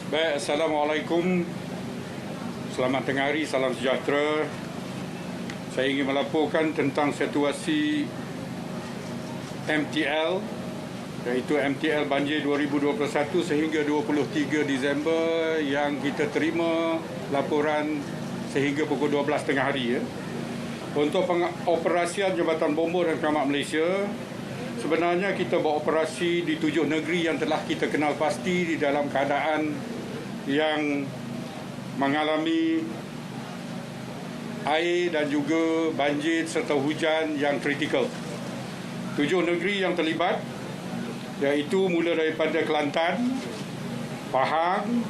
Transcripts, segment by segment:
Baik, Assalamualaikum. Selamat tengah hari, salam sejahtera. Saya ingin melaporkan tentang situasi MTL, iaitu MTL banjir 2021 sehingga 23 Disember yang kita terima laporan sehingga pukul 12 tengah hari. Untuk pengoperasian Jambatan Bomber dan Penyelamat Malaysia, sebenarnya kita beroperasi di 7 negeri yang telah kita kenal pasti di dalam keadaan yang mengalami air dan juga banjir serta hujan yang kritikal. 7 negeri yang terlibat iaitu mula daripada Kelantan, Pahang,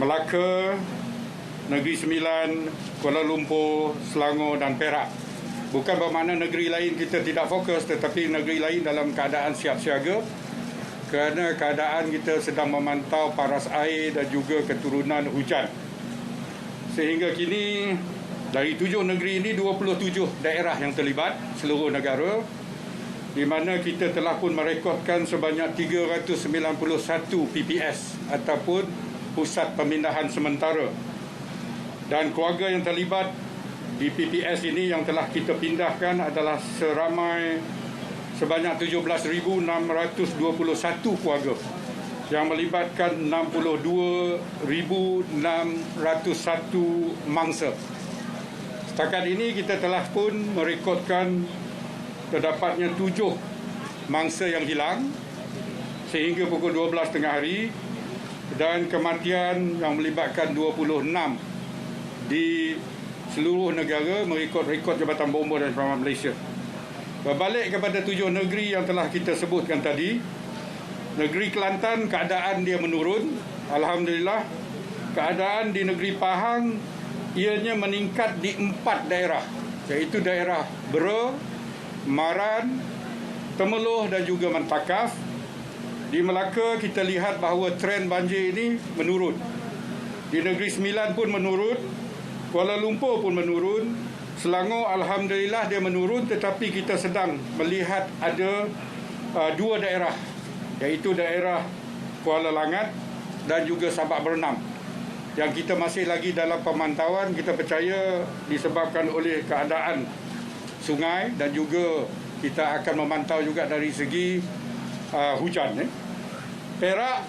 Melaka, Negeri Sembilan, Kuala Lumpur, Selangor dan Perak. Bukan bermakna negeri lain kita tidak fokus, tetapi negeri lain dalam keadaan siap siaga kerana keadaan kita sedang memantau paras air dan juga keturunan hujan. Sehingga kini dari 7 negeri ini 27 daerah yang terlibat seluruh negara, di mana kita telah pun merekodkan sebanyak 391 PPS ataupun pusat pemindahan sementara. Dan keluarga yang terlibat di PPS ini yang telah kita pindahkan adalah sebanyak 17,621 keluarga yang melibatkan 62,601 mangsa. Setakat ini kita telah pun merekodkan terdapatnya 7 mangsa yang hilang sehingga pukul 12 tengah hari dan kematian yang melibatkan 26 di seluruh negara mengikut rekod Jabatan Bomber dan Penyelamat Malaysia. Berbalik kepada 7 negeri yang telah kita sebutkan tadi, negeri Kelantan keadaan dia menurun. Alhamdulillah, keadaan di negeri Pahang ianya meningkat di 4 daerah, iaitu daerah Bera, Maran, Temeloh dan juga Mentakaf. Di Melaka kita lihat bahawa trend banjir ini menurun. Di Negeri Sembilan pun menurun, Kuala Lumpur pun menurun, Selangor Alhamdulillah dia menurun, tetapi kita sedang melihat ada 2 daerah, iaitu daerah Kuala Langat dan juga Sabak Bernam yang kita masih lagi dalam pemantauan. Kita percaya disebabkan oleh keadaan sungai dan juga kita akan memantau juga dari segi hujan. Perak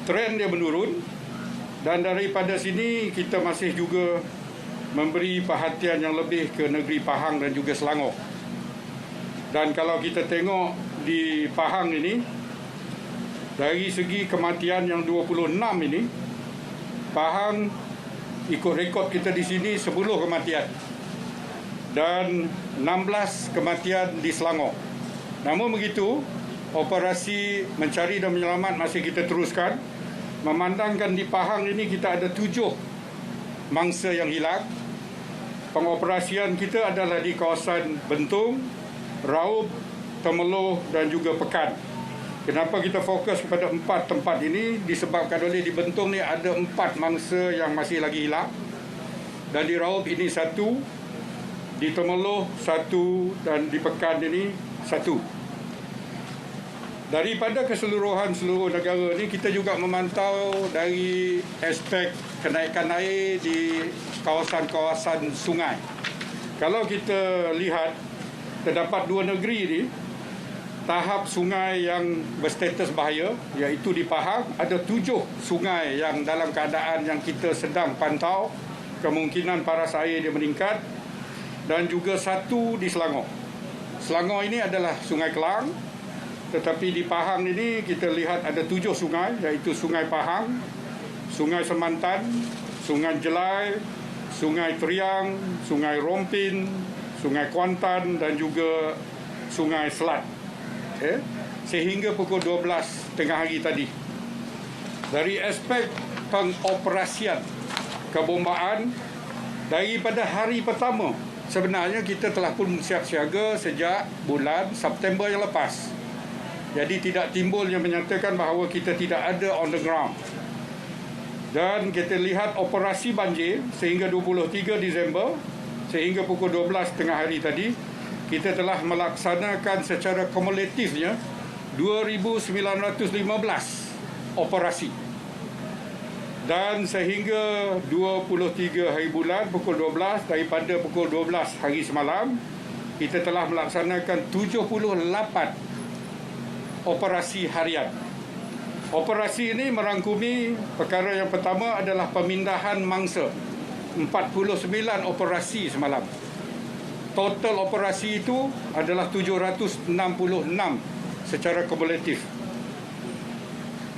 trend dia menurun, dan daripada sini kita masih juga memberi perhatian yang lebih ke negeri Pahang dan juga Selangor. Dan kalau kita tengok di Pahang ini, dari segi kematian yang 26 ini, Pahang ikut rekod kita di sini 10 kematian dan 16 kematian di Selangor. Namun begitu, operasi mencari dan menyelamat masih kita teruskan. Memandangkan di Pahang ini kita ada 7 mangsa yang hilang. Pengoperasian kita adalah di kawasan Bentung, Raub, Temeloh dan juga Pekan. Kenapa kita fokus kepada 4 tempat ini? Disebabkan oleh di Bentung ni ada 4 mangsa yang masih lagi hilang, dan di Raub ini 1, di Temeloh 1 dan di Pekan ini 1. Daripada keseluruhan seluruh negara ini, kita juga memantau dari aspek kenaikan air di kawasan-kawasan sungai. Kalau kita lihat, terdapat 2 negeri ini tahap sungai yang berstatus bahaya, iaitu di Pahang ada 7 sungai yang dalam keadaan yang kita sedang pantau kemungkinan paras air dia meningkat, dan juga 1 di Selangor. Selangor ini adalah Sungai Kelang, tetapi di Pahang ini kita lihat ada 7 sungai, iaitu Sungai Pahang, Sungai Semantan, Sungai Jelai, Sungai Teriang, Sungai Rompin, Sungai Kuantan dan juga Sungai Selat. Sehingga pukul 12 tengah hari tadi. Dari aspek pengoperasian kebombaan, daripada hari pertama sebenarnya kita telah pun siap siaga sejak bulan September yang lepas. Jadi tidak timbul yang menyatakan bahawa kita tidak ada on the ground. Dan kita lihat operasi banjir sehingga 23 Disember, sehingga pukul 12 tengah hari tadi, kita telah melaksanakan secara kumulatifnya 2,915 operasi. Dan sehingga 23 hari bulan pukul 12, daripada pukul 12 hari semalam, kita telah melaksanakan 78 operasi harian. Operasi ini merangkumi perkara yang pertama adalah pemindahan mangsa. 49 operasi semalam. Total operasi itu adalah 766 secara kumulatif.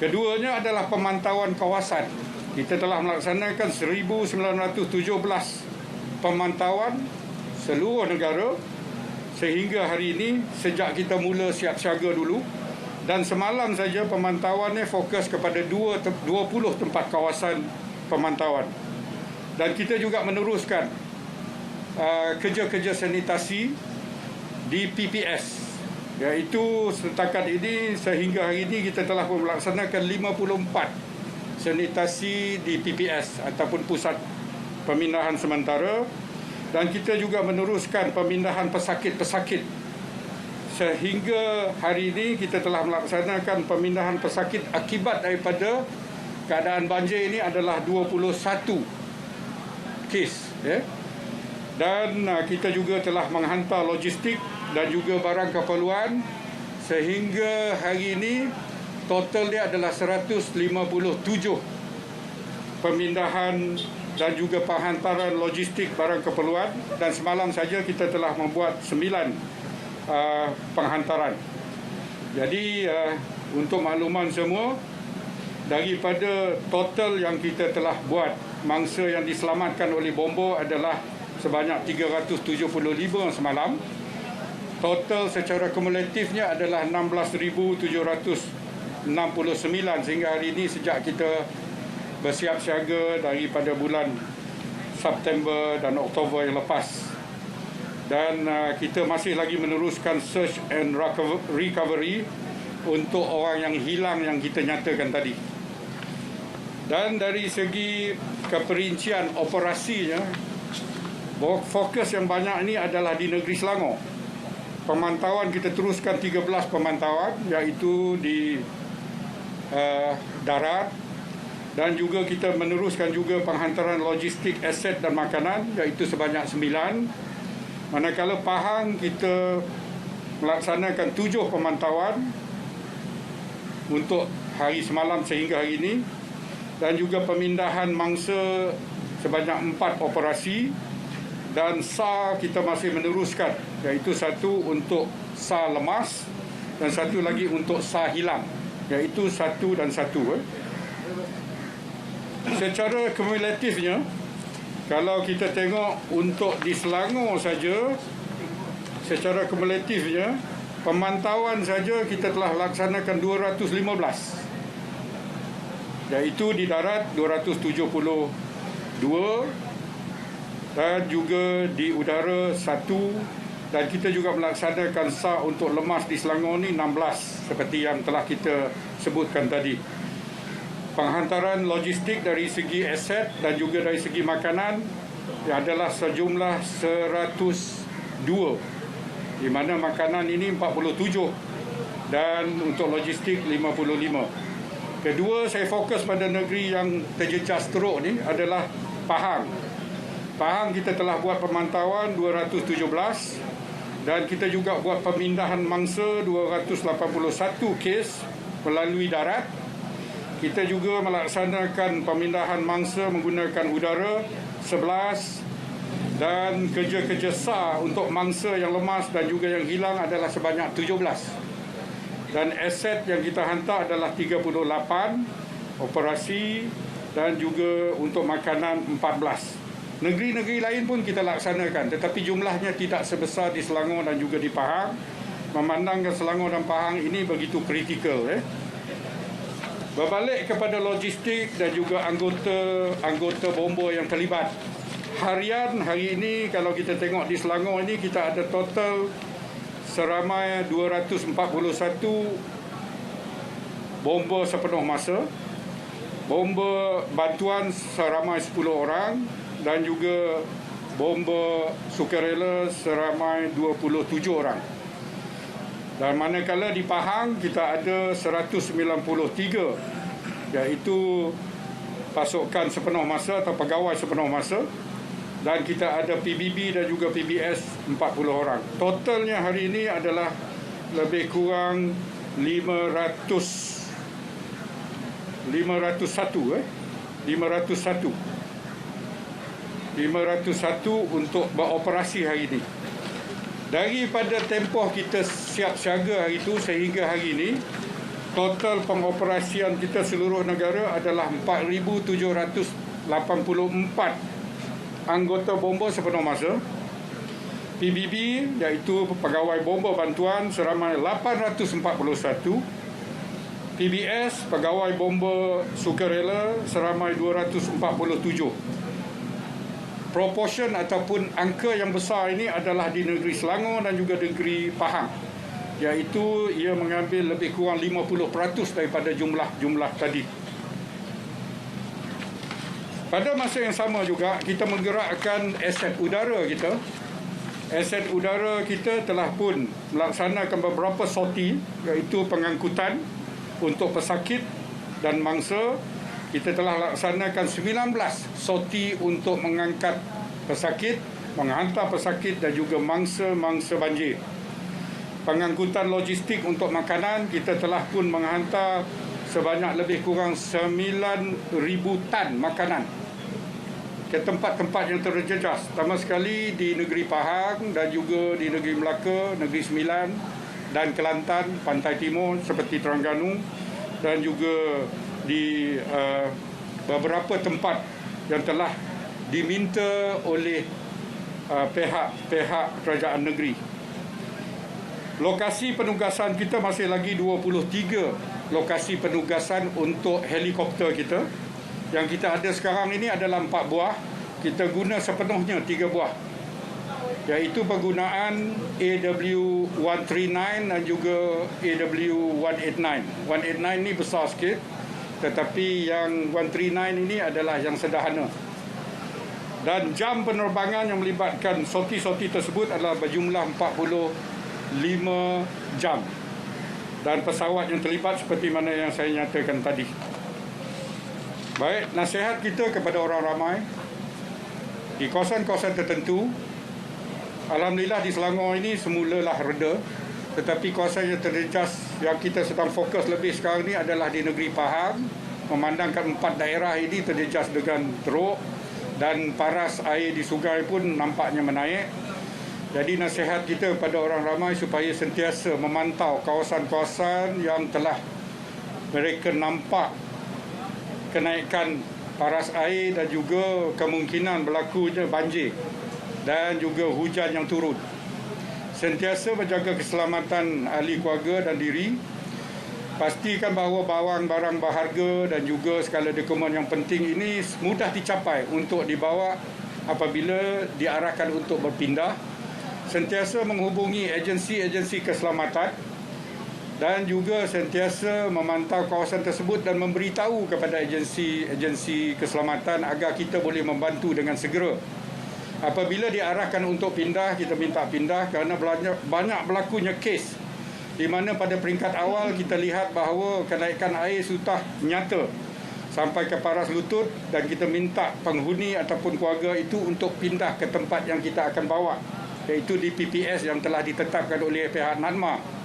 Keduanya adalah pemantauan kawasan. Kita telah melaksanakan 1917 pemantauan seluruh negara sehingga hari ini, sejak kita mula siap siaga dulu. Dan semalam saja pemantauannya fokus kepada 20 tempat kawasan pemantauan. Dan kita juga meneruskan kerja-kerja sanitasi di PPS, iaitu setakat ini sehingga hari ini kita telah melaksanakan 54 sanitasi di PPS ataupun pusat pemindahan sementara. Dan kita juga meneruskan pemindahan pesakit-pesakit. Sehingga hari ini kita telah melaksanakan pemindahan pesakit akibat daripada keadaan banjir ini adalah 21 kes. Dan kita juga telah menghantar logistik dan juga barang keperluan, sehingga hari ini total dia adalah 157 pemindahan dan juga penghantaran logistik barang keperluan. Dan semalam saja kita telah membuat 9 penghantaran. Jadi untuk makluman semua, daripada total yang kita telah buat, mangsa yang diselamatkan oleh bomba adalah sebanyak 375 semalam. Total secara kumulatifnya adalah 16,769 sehingga hari ini, sejak kita bersiap siaga daripada bulan September dan Oktober yang lepas. Dan kita masih lagi meneruskan search and recovery untuk orang yang hilang yang kita nyatakan tadi. Dan dari segi keperincian operasinya, fokus yang banyak ini adalah di negeri Selangor. Pemantauan kita teruskan 13 pemantauan, iaitu di darat, dan juga kita meneruskan juga penghantaran logistik, aset dan makanan, iaitu sebanyak 9. Manakala Pahang, kita melaksanakan 7 pemantauan untuk hari semalam sehingga hari ini, dan juga pemindahan mangsa sebanyak 4 operasi. Dan SAR kita masih meneruskan, iaitu satu untuk SAR lemas dan satu lagi untuk SAR hilang, iaitu 1 dan 1. Secara kumulatifnya, kalau kita tengok untuk di Selangor saja, secara kumulatifnya, pemantauan saja kita telah laksanakan 215. Iaitu di darat 272 dan juga di udara 1. Dan kita juga melaksanakan SAR untuk lemas di Selangor ni 16, seperti yang telah kita sebutkan tadi. Penghantaran logistik dari segi aset dan juga dari segi makanan adalah sejumlah 102, di mana makanan ini 47 dan untuk logistik 55. Kedua, saya fokus pada negeri yang terjejas teruk ni adalah Pahang. Pahang kita telah buat pemantauan 217 dan kita juga buat pemindahan mangsa 281 kes melalui darat. Kita juga melaksanakan pemindahan mangsa menggunakan udara 11, dan kerja-kerja SAR untuk mangsa yang lemas dan juga yang hilang adalah sebanyak 17. Dan aset yang kita hantar adalah 38 operasi dan juga untuk makanan 14. Negeri-negeri lain pun kita laksanakan, tetapi jumlahnya tidak sebesar di Selangor dan juga di Pahang. Memandangkan Selangor dan Pahang ini begitu kritikal. Berbalik kepada logistik dan juga anggota bomba yang terlibat. Harian hari ini, kalau kita tengok di Selangor ini, kita ada total seramai 241 bomba sepenuh masa, bomba bantuan seramai 10 orang, dan juga bomba sukarela seramai 27 orang. Dan manakala di Pahang kita ada 193, iaitu pasukan sepenuh masa atau pegawai sepenuh masa, dan kita ada PBB dan juga PBS 40 orang. Totalnya hari ini adalah lebih kurang 501 untuk beroperasi hari ini. Daripada tempoh kita siap siaga hari itu sehingga hari ini, total pengoperasian kita seluruh negara adalah 4,784 anggota bomba sepenuh masa. PBB iaitu pegawai bomba bantuan seramai 841. PBS pegawai bomba sukarela seramai 247. Proportion ataupun angka yang besar ini adalah di negeri Selangor dan juga negeri Pahang, iaitu ia mengambil lebih kurang 50% daripada jumlah tadi. Pada masa yang sama juga kita menggerakkan aset udara kita. Aset udara kita telah pun melaksanakan beberapa sorti, iaitu pengangkutan untuk pesakit dan mangsa. Kita telah laksanakan 19 sorti untuk mengangkat pesakit, menghantar pesakit dan juga mangsa-mangsa banjir. Pengangkutan logistik untuk makanan, kita telah pun menghantar sebanyak lebih kurang 9,000 tan makanan ke tempat-tempat yang terjejas, pertama sekali di negeri Pahang dan juga di negeri Melaka, negeri Sembilan dan Kelantan, Pantai Timur seperti Terengganu, dan juga di beberapa tempat yang telah diminta oleh pihak kerajaan negeri. Lokasi penugasan kita masih lagi 23 lokasi penugasan untuk helikopter kita. Yang kita ada sekarang ini adalah 4 buah. Kita guna sepenuhnya 3 buah, iaitu penggunaan AW139 dan juga AW189. 189 ni besar sikit, tetapi yang 139 ini adalah yang sederhana. Dan jam penerbangan yang melibatkan sorti-sorti tersebut adalah berjumlah 45 jam. Dan pesawat yang terlibat seperti mana yang saya nyatakan tadi. Baik, nasihat kita kepada orang ramai di kawasan-kawasan tertentu. Alhamdulillah di Selangor ini semulalah reda, tetapi kawasan yang terjejas yang kita sedang fokus lebih sekarang ini adalah di negeri Pahang. Memandangkan 4 daerah ini terjejas dengan teruk dan paras air di sungai pun nampaknya menaik. Jadi nasihat kita kepada orang ramai supaya sentiasa memantau kawasan-kawasan yang telah mereka nampak kenaikan paras air dan juga kemungkinan berlakunya banjir dan juga hujan yang turun. Sentiasa menjaga keselamatan ahli keluarga dan diri. Pastikan bahawa barang-barang berharga dan juga segala dokumen yang penting ini mudah dicapai untuk dibawa apabila diarahkan untuk berpindah. Sentiasa menghubungi agensi-agensi keselamatan dan juga sentiasa memantau kawasan tersebut dan memberitahu kepada agensi-agensi keselamatan agar kita boleh membantu dengan segera. Apabila diarahkan untuk pindah, kita minta pindah kerana banyak berlakunya kes di mana pada peringkat awal kita lihat bahawa kenaikan air sudah nyata sampai ke paras lutut dan kita minta penghuni ataupun keluarga itu untuk pindah ke tempat yang kita akan bawa, iaitu di PPS yang telah ditetapkan oleh pihak NADMA.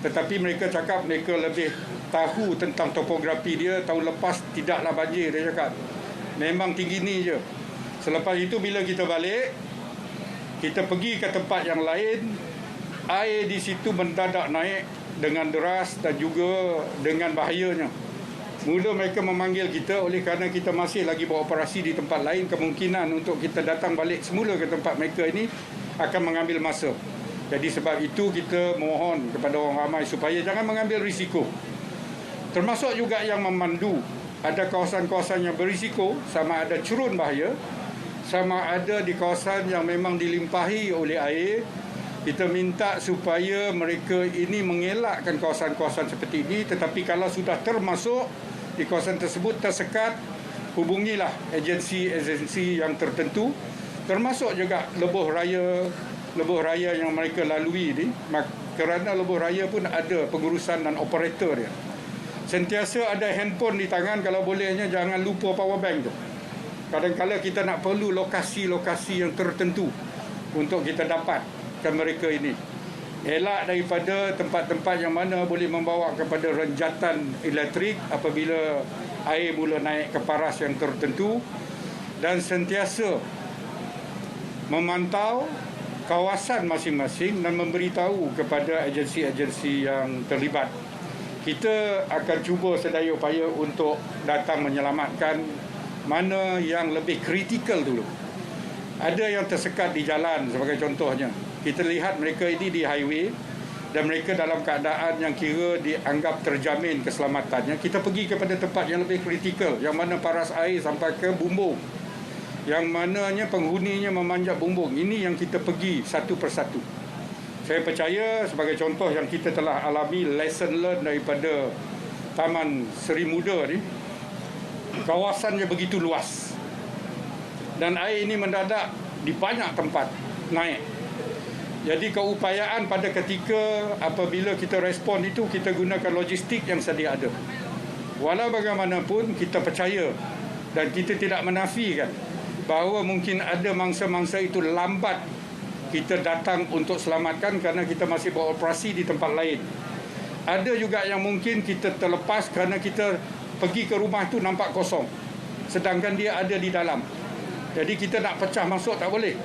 Tetapi mereka cakap mereka lebih tahu tentang topografi dia. Tahun lepas tidaklah banjir, dia cakap. Memang tinggi ni je. Selepas itu bila kita balik, kita pergi ke tempat yang lain, air di situ mendadak naik dengan deras dan juga dengan bahayanya. Mula mereka memanggil kita oleh kerana kita masih lagi beroperasi di tempat lain, kemungkinan untuk kita datang balik semula ke tempat mereka ini akan mengambil masa. Jadi sebab itu kita mohon kepada orang ramai supaya jangan mengambil risiko. Termasuk juga yang memandu. Ada kawasan-kawasan yang berisiko, sama ada curun bahaya, sama ada di kawasan yang memang dilimpahi oleh air. Kita minta supaya mereka ini mengelakkan kawasan-kawasan seperti ini. Tetapi kalau sudah termasuk di kawasan tersebut tersekat, hubungilah agensi-agensi yang tertentu. Termasuk juga lebuh raya yang mereka lalui ini, kerana lebuh raya pun ada pengurusan dan operator dia. Sentiasa ada handphone di tangan, kalau bolehnya jangan lupa power bank tu. Kadang-kadang kita nak perlu lokasi-lokasi yang tertentu untuk kita dapatkan mereka ini. Elak daripada tempat-tempat yang mana boleh membawa kepada renjatan elektrik apabila air mula naik ke paras yang tertentu, dan sentiasa memantau kawasan masing-masing dan memberitahu kepada agensi-agensi yang terlibat. Kita akan cuba sedaya upaya untuk datang menyelamatkan mana yang lebih kritikal dulu. Ada yang tersekat di jalan sebagai contohnya. Kita lihat mereka ini di highway dan mereka dalam keadaan yang kira dianggap terjamin keselamatannya. Kita pergi kepada tempat yang lebih kritikal, yang mana paras air sampai ke bumbung, yang mananya penghuninya memanjat bumbung. Ini yang kita pergi satu persatu. Saya percaya sebagai contoh yang kita telah alami, lesson learned daripada Taman Seri Muda ni, kawasannya begitu luas dan air ini mendadak di banyak tempat naik. Jadi keupayaan pada ketika apabila kita respon itu, kita gunakan logistik yang sedia ada. Walau bagaimanapun kita percaya dan kita tidak menafikan bahawa mungkin ada mangsa-mangsa itu lambat kita datang untuk selamatkan kerana kita masih beroperasi di tempat lain. Ada juga yang mungkin kita terlepas kerana kita pergi ke rumah itu nampak kosong, sedangkan dia ada di dalam. Jadi kita nak pecah masuk tak boleh.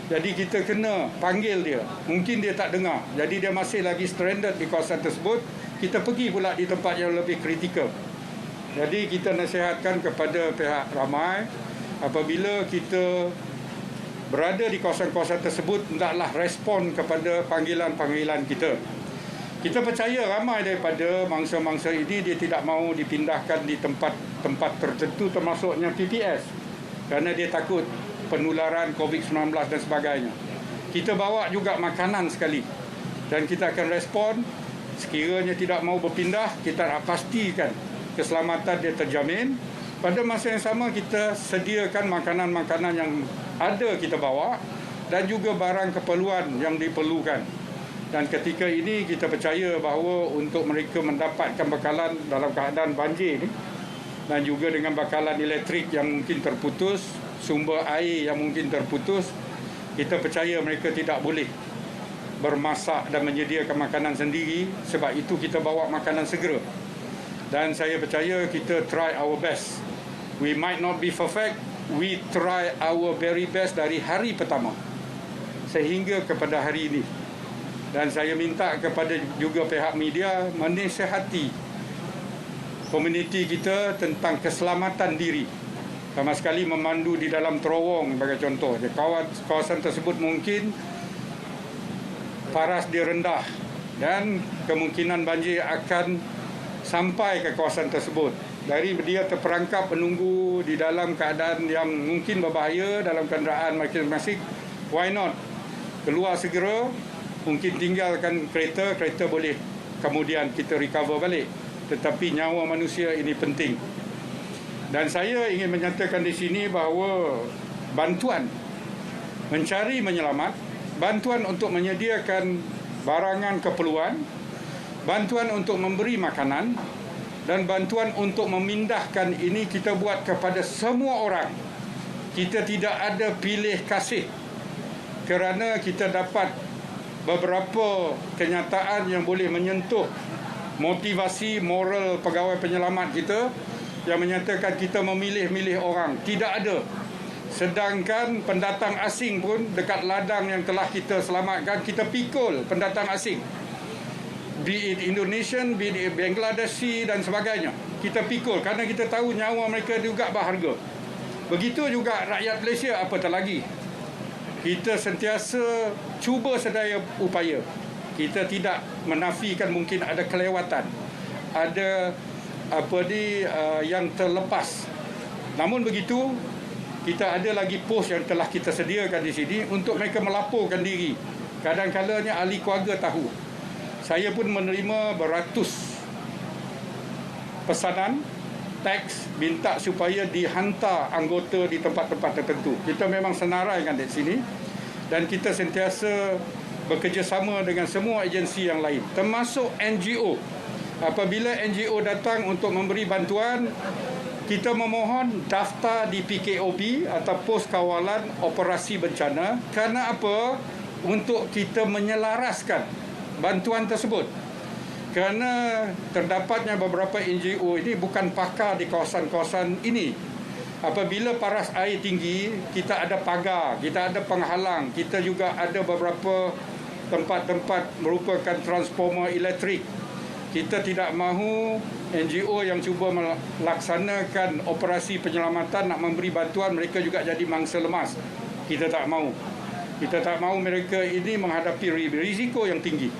Jadi kita kena panggil dia. Mungkin dia tak dengar. Jadi dia masih lagi stranded di kawasan tersebut. Kita pergi pula di tempat yang lebih kritikal. Jadi kita nasihatkan kepada pihak ramai, apabila kita berada di kawasan-kawasan tersebut, hendaklah respon kepada panggilan-panggilan kita. Kita percaya ramai daripada mangsa-mangsa ini dia tidak mahu dipindahkan di tempat-tempat tertentu, termasuknya PPS, kerana dia takut penularan COVID-19 dan sebagainya. Kita bawa juga makanan sekali dan kita akan respon. Sekiranya tidak mahu berpindah, kita nak pastikan keselamatan dia terjamin. Pada masa yang sama kita sediakan makanan-makanan yang ada kita bawa dan juga barang keperluan yang diperlukan. Dan ketika ini kita percaya bahawa untuk mereka mendapatkan bekalan dalam keadaan banjir ni, dan juga dengan bakalan elektrik yang mungkin terputus, sumber air yang mungkin terputus, kita percaya mereka tidak boleh bermasak dan menyediakan makanan sendiri. Sebab itu kita bawa makanan segera. Dan saya percaya kita try our best. We might not be perfect. We try our very best dari hari pertama sehingga kepada hari ini. Dan saya minta kepada juga pihak media menasihati komuniti kita tentang keselamatan diri. Sama sekali memandu di dalam terowong sebagai contoh. Kawasan tersebut mungkin paras dia rendah dan kemungkinan banjir akan sampai ke kawasan tersebut. Dari dia terperangkap menunggu di dalam keadaan yang mungkin berbahaya dalam kenderaan masing-masing, why not keluar segera, mungkin tinggalkan kereta boleh kemudian kita recover balik. Tetapi nyawa manusia ini penting. Dan saya ingin menyatakan di sini bahawa bantuan mencari menyelamat, bantuan untuk menyediakan barangan keperluan, bantuan untuk memberi makanan, dan bantuan untuk memindahkan ini kita buat kepada semua orang. Kita tidak ada pilih kasih, kerana kita dapat beberapa kenyataan yang boleh menyentuh motivasi moral pegawai penyelamat kita yang menyatakan kita memilih-milih orang. Tidak ada. Sedangkan pendatang asing pun dekat ladang yang telah kita selamatkan, kita pikul pendatang asing. Be it Indonesian, be it Bangladeshi dan sebagainya. Kita pikul kerana kita tahu nyawa mereka juga berharga. Begitu juga rakyat Malaysia, apatah lagi. Kita sentiasa cuba sedaya upaya. Kita tidak menafikan mungkin ada kelewatan, ada yang terlepas. Namun begitu, kita ada lagi pos yang telah kita sediakan di sini untuk mereka melaporkan diri. Kadang-kadangnya ahli keluarga tahu. Saya pun menerima beratus pesanan teks minta supaya dihantar anggota di tempat-tempat tertentu. Kita memang senaraikan di sini dan kita sentiasa bekerjasama dengan semua agensi yang lain, termasuk NGO Apabila NGO datang untuk memberi bantuan, kita memohon daftar di PKOB atau Pos Kawalan Operasi Bencana. Kerana apa? Untuk kita menyelaraskan bantuan tersebut. Kerana terdapatnya beberapa NGO ini bukan pakar di kawasan-kawasan ini. Apabila paras air tinggi, kita ada pagar, kita ada penghalang, kita juga ada beberapa tempat-tempat merupakan transformer elektrik. Kita tidak mahu NGO yang cuba melaksanakan operasi penyelamatan nak memberi bantuan, mereka juga jadi mangsa lemas. Kita tak mahu. Kita tak mahu mereka ini menghadapi risiko yang tinggi.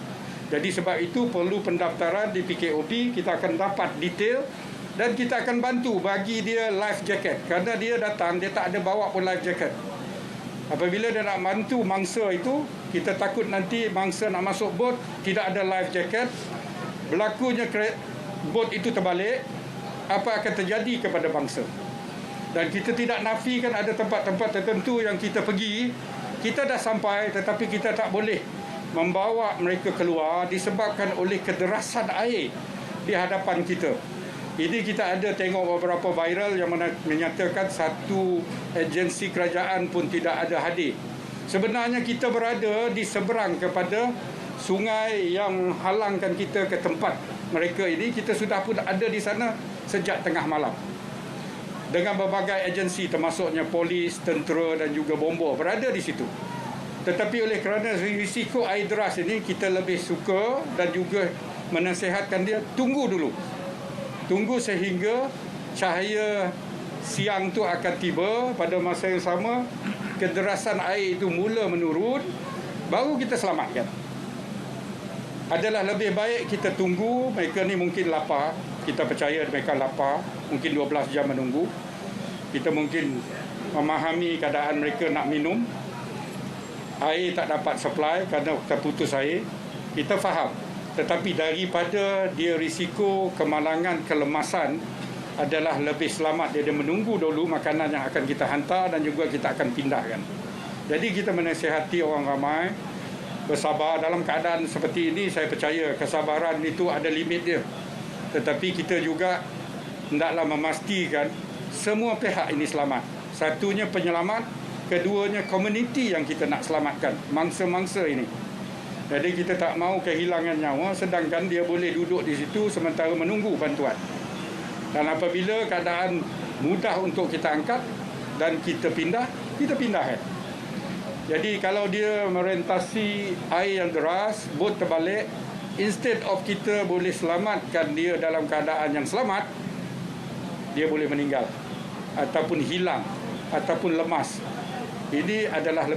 Jadi sebab itu perlu pendaftaran di PKOB, kita akan dapat detail dan kita akan bantu bagi dia life jacket. Kerana dia datang, dia tak ada bawa pun life jacket. Apabila dia nak bantu mangsa itu, kita takut nanti mangsa nak masuk bot, tidak ada life jacket, berlakunya bot itu terbalik, apa akan terjadi kepada bangsa? Dan kita tidak nafikan ada tempat-tempat tertentu yang kita pergi, kita dah sampai tetapi kita tak boleh membawa mereka keluar disebabkan oleh kederasan air di hadapan kita. Ini kita ada tengok beberapa viral yang menyatakan satu agensi kerajaan pun tidak ada hadir. Sebenarnya kita berada di seberang kepada sungai yang halangkan kita ke tempat mereka ini. Kita sudah pun ada di sana sejak tengah malam dengan berbagai agensi termasuknya polis, tentera dan juga bomba berada di situ. Tetapi oleh kerana risiko air deras ini, kita lebih suka dan juga menasihatkan dia tunggu dulu. Tunggu sehingga cahaya siang tu akan tiba, pada masa yang sama kederasan air itu mula menurun, baru kita selamatkan. Adalah lebih baik kita tunggu. Mereka ni mungkin lapar, kita percaya mereka lapar, mungkin 12 jam menunggu. Kita mungkin memahami keadaan mereka nak minum, air tak dapat supply kerana terputus air, kita faham. Tetapi daripada dia risiko kemalangan, kelemasan, adalah lebih selamat dia menunggu dulu makanan yang akan kita hantar dan juga kita akan pindahkan. Jadi kita menasihati orang ramai bersabar dalam keadaan seperti ini. Saya percaya kesabaran itu ada limit dia. Tetapi kita juga hendaklah memastikan semua pihak ini selamat. Satunya penyelamat, keduanya komuniti yang kita nak selamatkan, mangsa-mangsa ini. Jadi kita tak mahu kehilangan nyawa sedangkan dia boleh duduk di situ sementara menunggu bantuan. Dan apabila keadaan mudah untuk kita angkat dan kita pindahkan. Jadi kalau dia merentasi air yang deras, bot terbalik, instead of kita boleh selamatkan dia dalam keadaan yang selamat, dia boleh meninggal ataupun hilang ataupun lemas. Ini adalah